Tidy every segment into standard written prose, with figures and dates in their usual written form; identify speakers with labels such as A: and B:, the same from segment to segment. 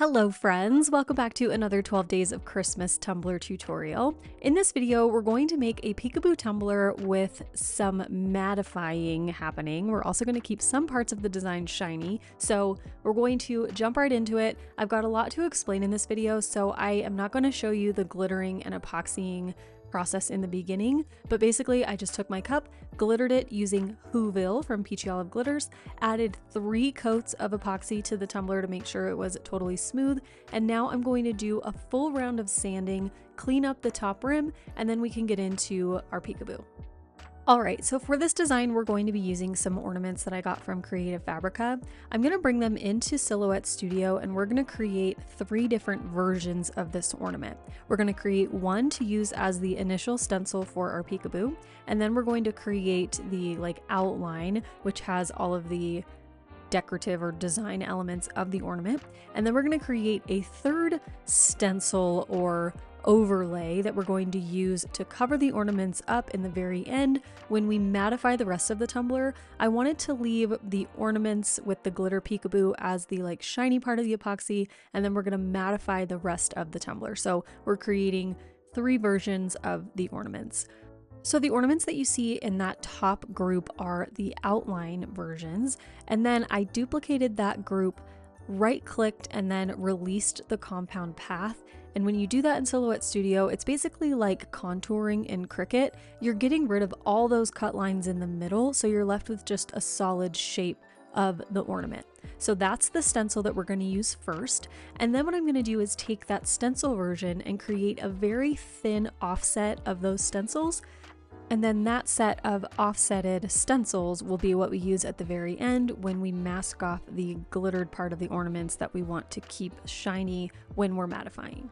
A: Hello friends, welcome back to another 12 days of Christmas tumbler tutorial. In this video, we're going to make a peekaboo tumbler with some mattifying happening. We're also going to keep some parts of the design shiny, so we're going to jump right into it. I've got a lot to explain in this video, so I am not going to show you the glittering and epoxying process in the beginning, but basically I just took my cup, glittered it using Whoville from Peachy Olive Glitters, added 3 coats of epoxy to the tumbler to make sure it was totally smooth, and now I'm going to do a full round of sanding, clean up the top rim, and then we can get into our peekaboo. Alright, so for this design we're going to be using some ornaments that I got from Creative Fabrica. I'm going to bring them into Silhouette Studio and we're going to create 3 different versions of this ornament. We're going to create one to use as the initial stencil for our peekaboo, and then we're going to create the outline, which has all of the decorative or design elements of the ornament, and then we're going to create a third stencil or overlay that we're going to use to cover the ornaments up in the very end when we mattify the rest of the tumbler. I wanted to leave the ornaments with the glitter peekaboo as the shiny part of the epoxy, and then we're going to mattify the rest of the tumbler. So we're creating 3 versions of the ornaments. So the ornaments that you see in that top group are the outline versions, and then I duplicated that group, right-clicked, and then released the compound path. And when you do that in Silhouette Studio, it's basically like contouring in Cricut. You're getting rid of all those cut lines in the middle, so you're left with just a solid shape of the ornament. So that's the stencil that we're going to use first. And then what I'm going to do is take that stencil version and create a very thin offset of those stencils. And then that set of offsetted stencils will be what we use at the very end when we mask off the glittered part of the ornaments that we want to keep shiny when we're mattifying.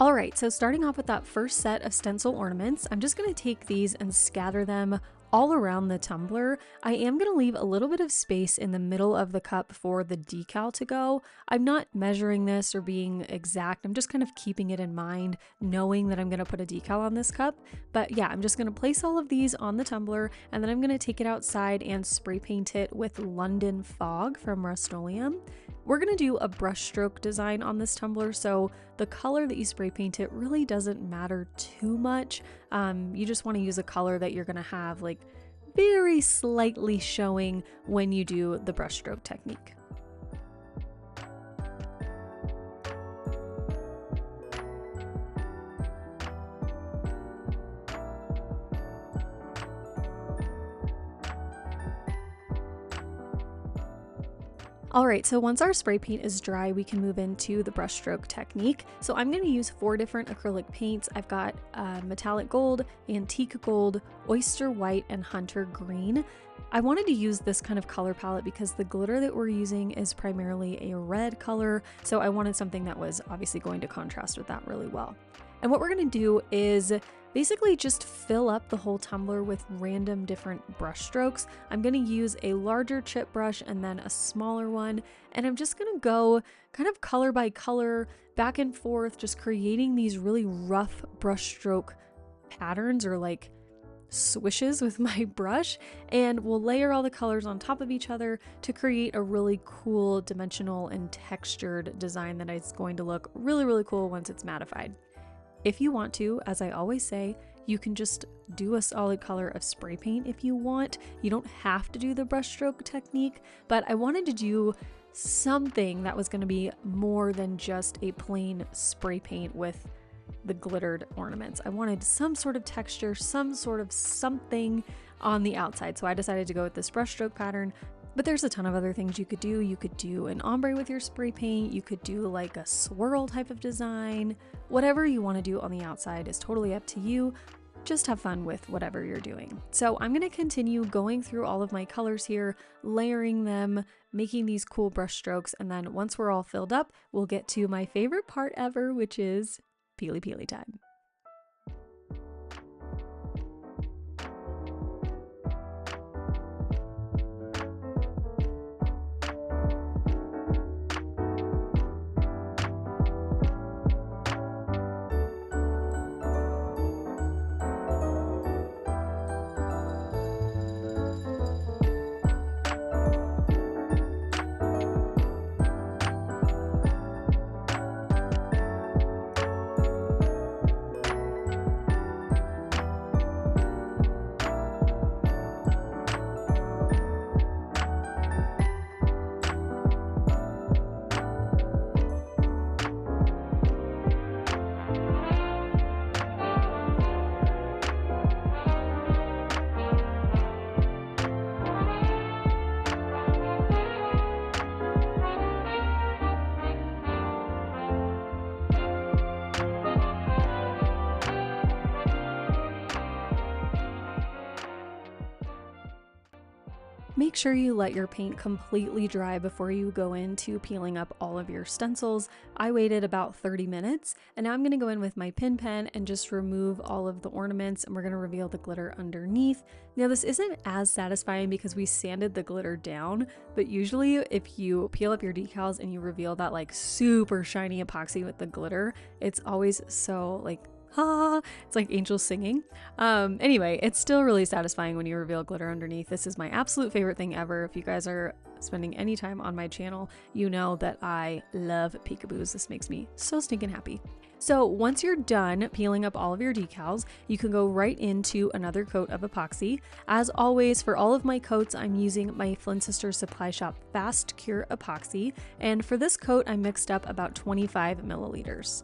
A: Alright, so starting off with that first set of stencil ornaments, I'm just going to take these and scatter them all around the tumbler. I am going to leave a little bit of space in the middle of the cup for the decal to go. I'm not measuring this or being exact. I'm just kind of keeping it in mind, knowing that I'm going to put a decal on this cup. But yeah, I'm just going to place all of these on the tumbler, and then I'm going to take it outside and spray paint it with London Fog from Rust-Oleum. We're going to do a brushstroke design on this tumbler, so the color that you spray paint it really doesn't matter too much. You just want to use a color that you're going to have very slightly showing when you do the brushstroke technique. Alright, so once our spray paint is dry, we can move into the brushstroke technique. So I'm going to use 4 different acrylic paints. I've got metallic gold, antique gold, oyster white, and hunter green. I wanted to use this kind of color palette because the glitter that we're using is primarily a red color, so I wanted something that was obviously going to contrast with that really well. And what we're going to do is basically just fill up the whole tumbler with random different brush strokes. I'm going to use a larger chip brush and then a smaller one, and I'm just going to go kind of color by color, back and forth, just creating these really rough brush stroke patterns or swishes with my brush, and we'll layer all the colors on top of each other to create a really cool dimensional and textured design that is going to look really, really cool once it's mattified. If you want to, as I always say, you can just do a solid color of spray paint if you want. You don't have to do the brushstroke technique, but I wanted to do something that was going to be more than just a plain spray paint with the glittered ornaments. I wanted some sort of texture, some sort of something on the outside, so I decided to go with this brushstroke pattern. But there's a ton of other things you could do. You could do an ombre with your spray paint. You could do a swirl type of design. Whatever you want to do on the outside is totally up to you. Just have fun with whatever you're doing. So I'm going to continue going through all of my colors here, layering them, making these cool brush strokes, and then once we're all filled up, we'll get to my favorite part ever, which is peely peely time. Make sure you let your paint completely dry before you go into peeling up all of your stencils. I waited about 30 minutes, and now I'm going to go in with my pin pen and just remove all of the ornaments, and we're going to reveal the glitter underneath. Now this isn't as satisfying because we sanded the glitter down, but usually if you peel up your decals and you reveal that like super shiny epoxy with the glitter, it's always so like, ah, it's like angels singing. Anyway, it's still really satisfying when you reveal glitter underneath. This is my absolute favorite thing ever. If you guys are spending any time on my channel, you know that I love peekaboos. This makes me so stinking happy. So once you're done peeling up all of your decals, you can go right into another coat of epoxy. As always, for all of my coats, I'm using my Flynn Sisters Supply Shop Fast Cure Epoxy. And for this coat, I mixed up about 25 milliliters.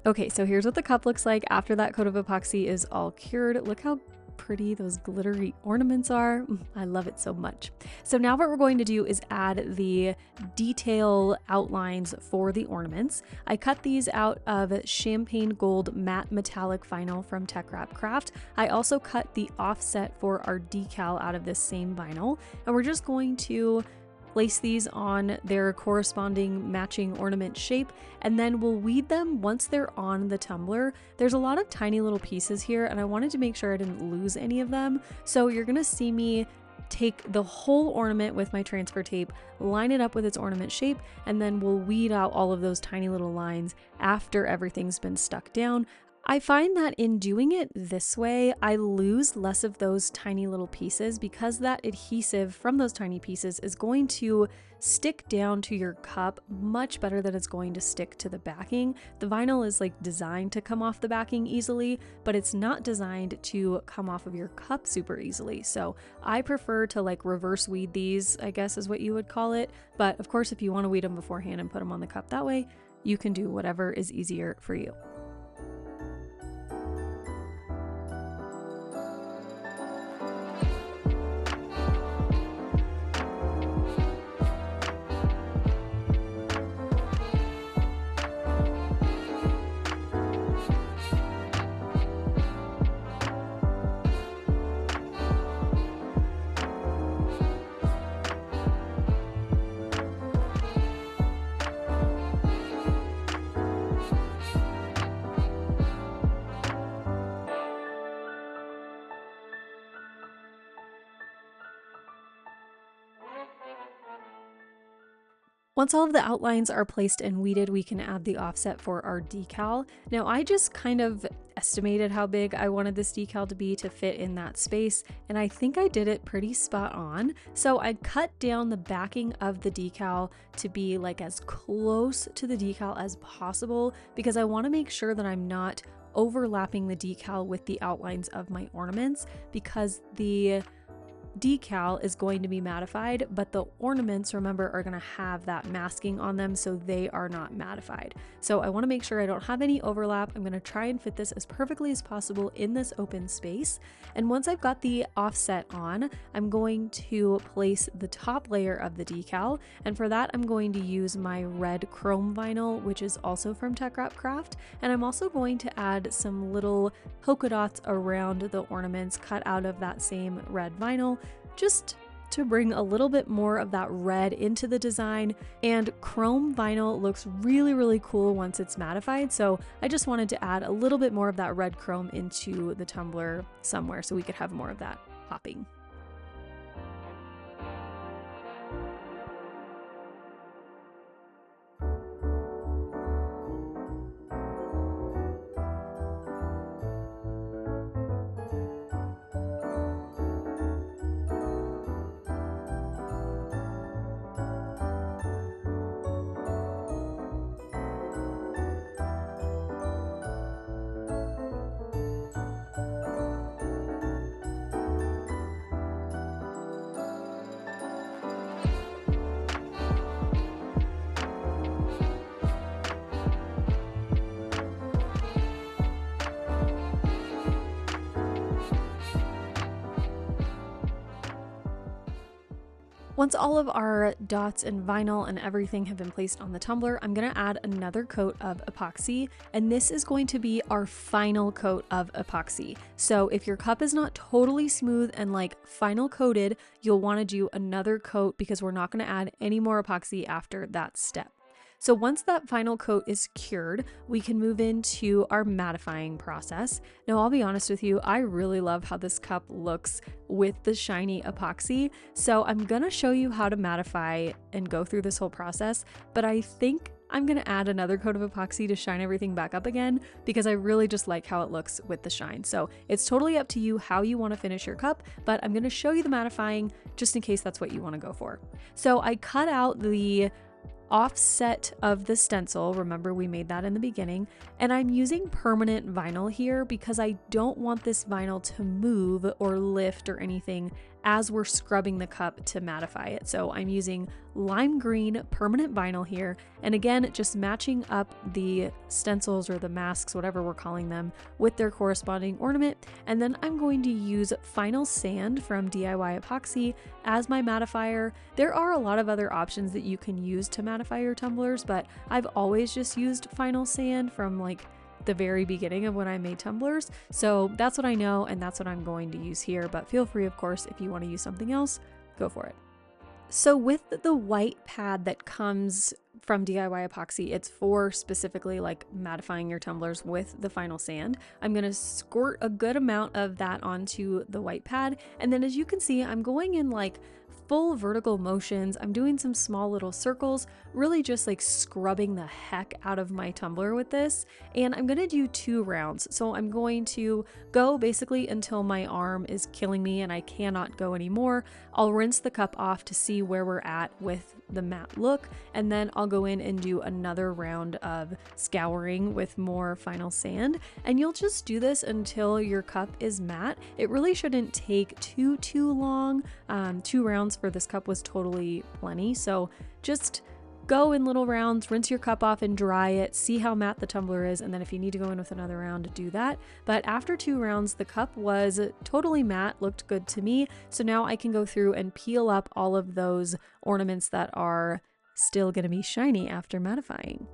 A: Okay, so here's what the cup looks like after that coat of epoxy is all cured. Look how pretty those glittery ornaments are. I love it so much. So now what we're going to do is add the detail outlines for the ornaments. I cut these out of champagne gold matte metallic vinyl from TECKWRAP. I also cut the offset for our decal out of this same vinyl, and we're just going to place these on their corresponding matching ornament shape, and then we'll weed them once they're on the tumbler. There's a lot of tiny little pieces here, and I wanted to make sure I didn't lose any of them. So you're gonna see me take the whole ornament with my transfer tape, line it up with its ornament shape, and then we'll weed out all of those tiny little lines after everything's been stuck down. I find that in doing it this way, I lose less of those tiny little pieces because that adhesive from those tiny pieces is going to stick down to your cup much better than it's going to stick to the backing. The vinyl is like designed to come off the backing easily, but it's not designed to come off of your cup super easily. So I prefer to like reverse weed these, I guess is what you would call it. But of course, if you want to weed them beforehand and put them on the cup that way, you can do whatever is easier for you. Once all of the outlines are placed and weeded, we can add the offset for our decal. Now I just kind of estimated how big I wanted this decal to be to fit in that space, and I think I did it pretty spot on. So I cut down the backing of the decal to be like as close to the decal as possible because I want to make sure that I'm not overlapping the decal with the outlines of my ornaments, because the decal is going to be mattified, but the ornaments, remember, are going to have that masking on them, so they are not mattified. So I want to make sure I don't have any overlap. I'm going to try and fit this as perfectly as possible in this open space. And once I've got the offset on, I'm going to place the top layer of the decal, and for that I'm going to use my red chrome vinyl, which is also from TECKWRAP, and I'm also going to add some little polka dots around the ornaments cut out of that same red vinyl, just to bring a little bit more of that red into the design. And chrome vinyl looks really, really cool once it's mattified, so I just wanted to add a little bit more of that red chrome into the tumbler somewhere so we could have more of that popping. Once all of our dots and vinyl and everything have been placed on the tumbler, I'm going to add another coat of epoxy, and this is going to be our final coat of epoxy. So if your cup is not totally smooth and like final coated, you'll want to do another coat because we're not going to add any more epoxy after that step. So once that final coat is cured, we can move into our mattifying process. Now, I'll be honest with you, I really love how this cup looks with the shiny epoxy. So I'm gonna show you how to mattify and go through this whole process, but I think I'm gonna add another coat of epoxy to shine everything back up again because I really just like how it looks with the shine. So it's totally up to you how you wanna finish your cup, but I'm gonna show you the mattifying just in case that's what you wanna go for. So I cut out the offset of the stencil. Remember, we made that in the beginning, and I'm using permanent vinyl here because I don't want this vinyl to move or lift or anything as we're scrubbing the cup to mattify it. So I'm using lime green permanent vinyl here, and again, just matching up the stencils or the masks, whatever we're calling them, with their corresponding ornament. And then I'm going to use Final Sand from DIY Epoxy as my mattifier. There are a lot of other options that you can use to mattify your tumblers, but I've always just used Final Sand from like the very beginning of when I made tumblers. So that's what I know, and that's what I'm going to use here, but feel free, of course, if you want to use something else, go for it. So with the white pad that comes from DIY Epoxy, it's for specifically like mattifying your tumblers with the Final Sand. I'm going to squirt a good amount of that onto the white pad, and then as you can see, I'm going in like full vertical motions. I'm doing some small little circles, really just like scrubbing the heck out of my tumbler with this. And I'm gonna do 2 rounds. So I'm going to go basically until my arm is killing me and I cannot go anymore. I'll rinse the cup off to see where we're at with the matte look, and then I'll go in and do another round of scouring with more Final Sand, and you'll just do this until your cup is matte. It really shouldn't take too long. 2 rounds for this cup was totally plenty, so just go in little rounds, rinse your cup off and dry it, see how matte the tumbler is, and then if you need to go in with another round, do that. But after 2 rounds, the cup was totally matte, looked good to me. So now I can go through and peel up all of those ornaments that are still gonna be shiny after mattifying.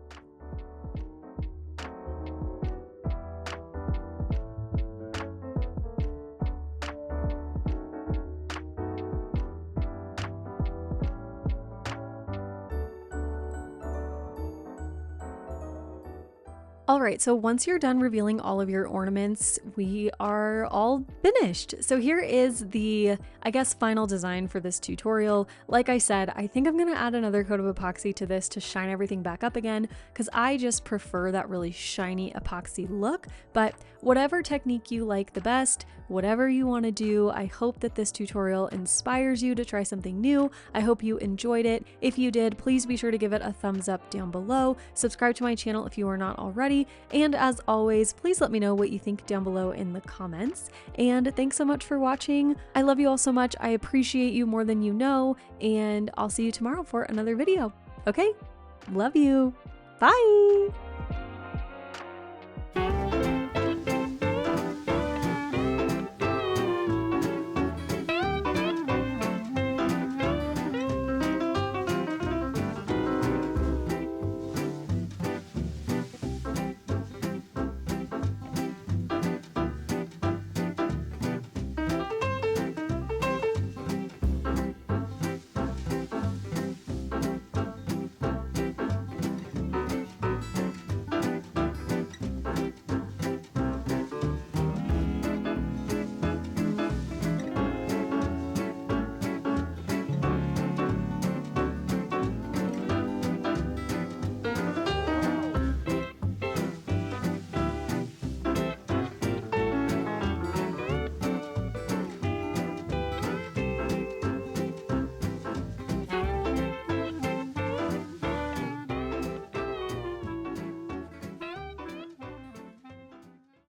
A: All right, so once you're done revealing all of your ornaments, we are all finished. So here is the, I guess, final design for this tutorial. Like I said, I think I'm gonna add another coat of epoxy to this to shine everything back up again, because I just prefer that really shiny epoxy look. But whatever technique you like the best, whatever you wanna do, I hope that this tutorial inspires you to try something new. I hope you enjoyed it. If you did, please be sure to give it a thumbs up down below. Subscribe to my channel if you are not already. And as always, please let me know what you think down below in the comments. And thanks so much for watching. I love you all so much. I appreciate you more than you know. And I'll see you tomorrow for another video. Okay? Love you. Bye.